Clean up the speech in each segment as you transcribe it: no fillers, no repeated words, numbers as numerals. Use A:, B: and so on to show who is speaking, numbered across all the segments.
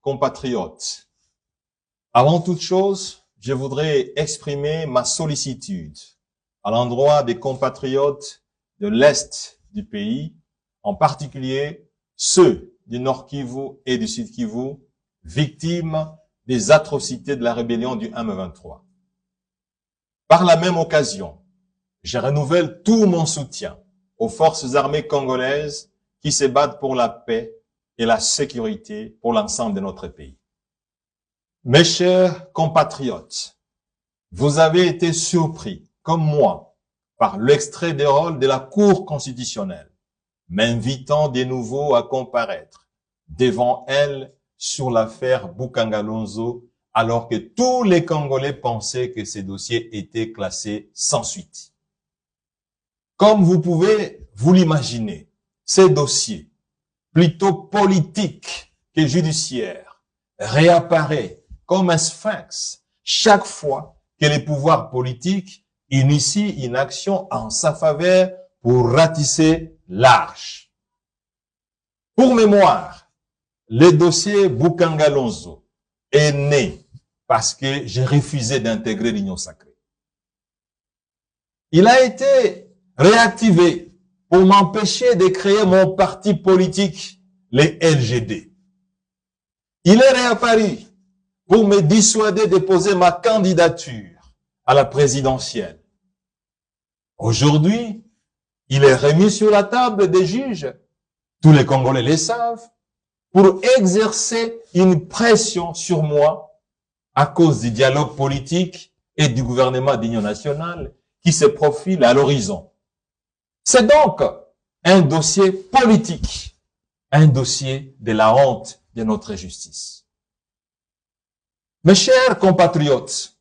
A: compatriotes, avant toute chose, je voudrais exprimer ma sollicitude à l'endroit des compatriotes de l'Est du pays, en particulier ceux du Nord Kivu et du Sud Kivu, victimes des atrocités de la rébellion du M23. Par la même occasion, je renouvelle tout mon soutien aux forces armées congolaises qui se battent pour la paix et la sécurité pour l'ensemble de notre pays. Mes chers compatriotes, vous avez été surpris, comme moi, par l'extrait des rôles de la Cour constitutionnelle, m'invitant de nouveau à comparaître devant elle sur l'affaire Boukangalonzo, alors que tous les Congolais pensaient que ces dossiers étaient classés sans suite. Comme vous pouvez vous l'imaginer, ces dossiers, plutôt politiques que judiciaires, réapparaissent comme un sphinx chaque fois que les pouvoirs politiques initient une action en sa faveur pour ratisser l'arche. Pour mémoire, le dossier Boukangalonzo est né parce que j'ai refusé d'intégrer l'Union sacrée. Il a été réactivé pour m'empêcher de créer mon parti politique, les LGD. Il est réapparu pour me dissuader de poser ma candidature à la présidentielle. Aujourd'hui, il est remis sur la table des juges, tous les Congolais le savent, pour exercer une pression sur moi à cause du dialogue politique et du gouvernement d'union nationale qui se profile à l'horizon. C'est donc un dossier politique, un dossier de la honte de notre justice. Mes chers compatriotes,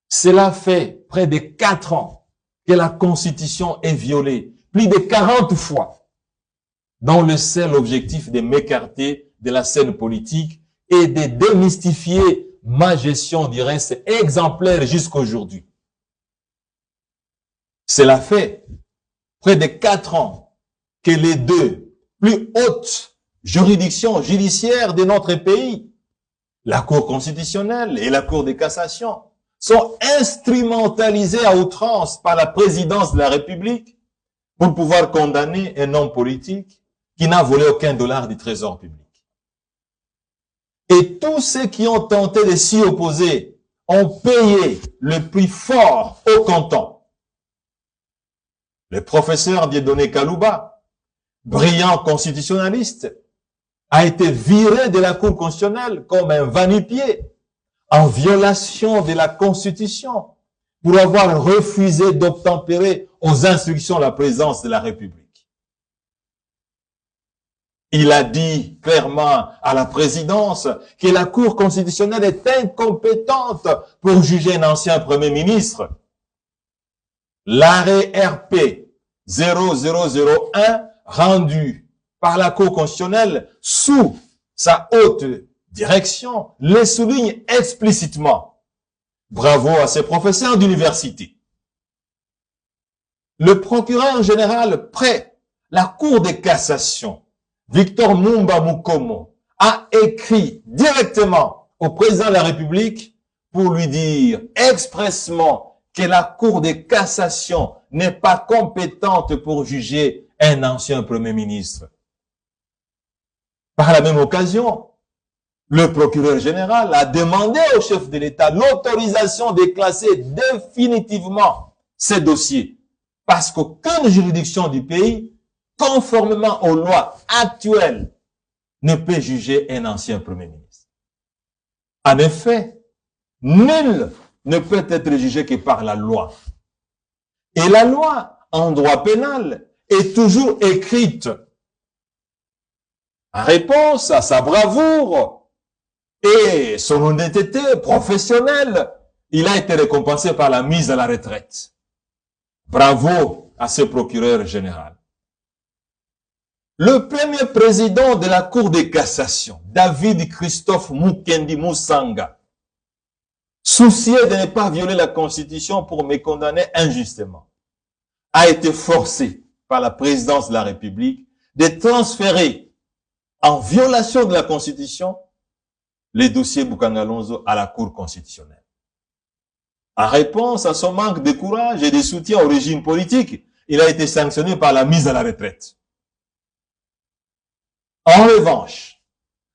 A: cela fait près de 4 ans que la Constitution est violée, plus de 40 fois, dans le seul objectif de m'écarter de la scène politique et de démystifier ma gestion du reste exemplaire jusqu'aujourd'hui. Cela fait près de 4 ans que les deux plus hautes juridictions judiciaires de notre pays, la Cour constitutionnelle et la Cour de cassation, sont instrumentalisées à outrance par la présidence de la République pour pouvoir condamner un homme politique qui n'a volé aucun dollar du trésor public. Et tous ceux qui ont tenté de s'y opposer ont payé le prix fort au comptant. Le professeur Dieudonné Kalouba, brillant constitutionnaliste, a été viré de la Cour constitutionnelle comme un va-nu-pied, en violation de la Constitution, pour avoir refusé d'obtempérer aux instructions de la présidence de la République. Il a dit clairement à la présidence que la Cour constitutionnelle est incompétente pour juger un ancien Premier ministre. L'arrêt RP 0001 rendu par la Cour constitutionnelle sous sa haute direction le souligne explicitement. Bravo à ces professeurs d'université. Le procureur général près la Cour de cassation, Victor Mumba Mukomo, a écrit directement au président de la République pour lui dire expressement que la Cour de cassation n'est pas compétente pour juger un ancien Premier ministre. Par la même occasion, le procureur général a demandé au chef de l'État l'autorisation de classer définitivement ces dossiers parce qu'aucune juridiction du pays, conformément aux lois actuelles, ne peut juger un ancien Premier ministre. En effet, nul ne peut être jugé que par la loi. Et la loi, en droit pénal, est toujours écrite en réponse à sa bravoure et son honnêteté professionnelle. Il a été récompensé par la mise à la retraite. Bravo à ce procureur général. Le premier président de la Cour de cassation, David Christophe Mukendi Musanga, soucieux de ne pas violer la Constitution pour me condamner injustement, a été forcé par la présidence de la République de transférer en violation de la Constitution les dossiers Bukangalonzo à la Cour constitutionnelle. En réponse à son manque de courage et de soutien au régime politique, il a été sanctionné par la mise à la retraite. En revanche,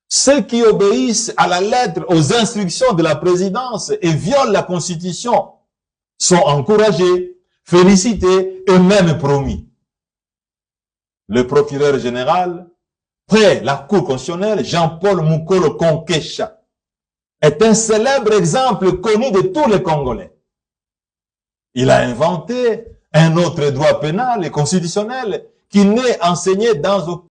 A: ceux qui obéissent à la lettre aux instructions de la présidence et violent la Constitution sont encouragés, félicités et même promis. Le procureur général, près la Cour constitutionnelle, Jean-Paul Mukolo Konkesha, est un célèbre exemple connu de tous les Congolais. Il a inventé un autre droit pénal et constitutionnel qui n'est enseigné dans aucun